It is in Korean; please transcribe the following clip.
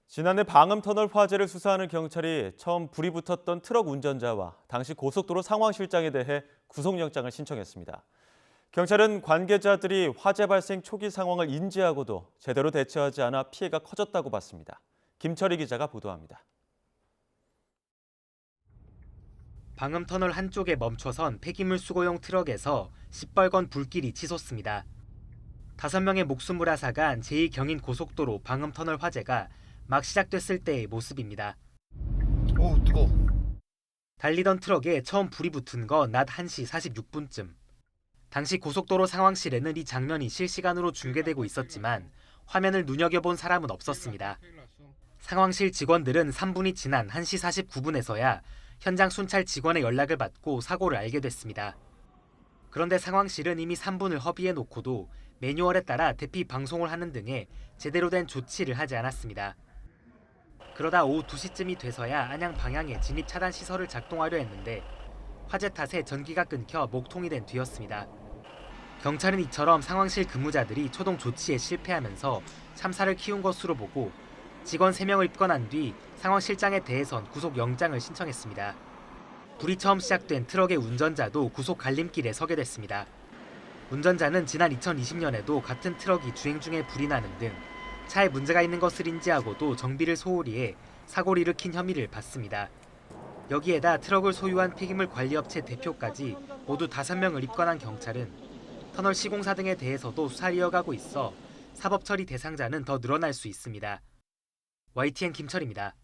지난해 방음터널 화재를 수사하는 경찰이 처음 불이 붙었던 트럭 운전자와 당시 고속도로 상황실장에 대해 구속영장을 신청했습니다. 경찰은 관계자들이 화재 발생 초기 상황을 인지하고도 제대로 대처하지 않아 피해가 커졌다고 봤습니다. 김철희 기자가 보도합니다. 방음터널 한쪽에 멈춰선 폐기물 수거용 트럭에서 시뻘건 불길이 치솟습니다. 5명의 목숨을 앗아간 제2경인고속도로 방음터널 화재가 막 시작됐을 때의 모습입니다. 오, 뜨거워. 달리던 트럭에 처음 불이 붙은 건 낮 1시 46분쯤. 당시 고속도로 상황실에는 이 장면이 실시간으로 중계되고 있었지만 화면을 눈여겨본 사람은 없었습니다. 상황실 직원들은 3분이 지난 1시 49분에서야 현장 순찰 직원의 연락을 받고 사고를 알게 됐습니다. 그런데 상황실은 이미 3분을 허비해 놓고도 매뉴얼에 따라 대피 방송을 하는 등의 제대로 된 조치를 하지 않았습니다. 그러다 오후 2시쯤이 돼서야 안양 방향에 진입 차단 시설을 작동하려 했는데 화재 탓에 전기가 끊겨 목통이 된 뒤였습니다. 경찰은 이처럼 상황실 근무자들이 초동 조치에 실패하면서 참사를 키운 것으로 보고 직원 3명을 입건한 뒤 상황실장에 대해선 구속영장을 신청했습니다. 불이 처음 시작된 트럭의 운전자도 구속 갈림길에 서게 됐습니다. 운전자는 지난 2020년에도 같은 트럭이 주행 중에 불이 나는 등 차에 문제가 있는 것을 인지하고도 정비를 소홀히 해 사고를 일으킨 혐의를 받습니다. 여기에다 트럭을 소유한 폐기물 관리업체 대표까지 모두 5명을 입건한 경찰은 터널 시공사 등에 대해서도 수사를 이어가고 있어 사법 처리 대상자는 더 늘어날 수 있습니다. YTN 김철입니다.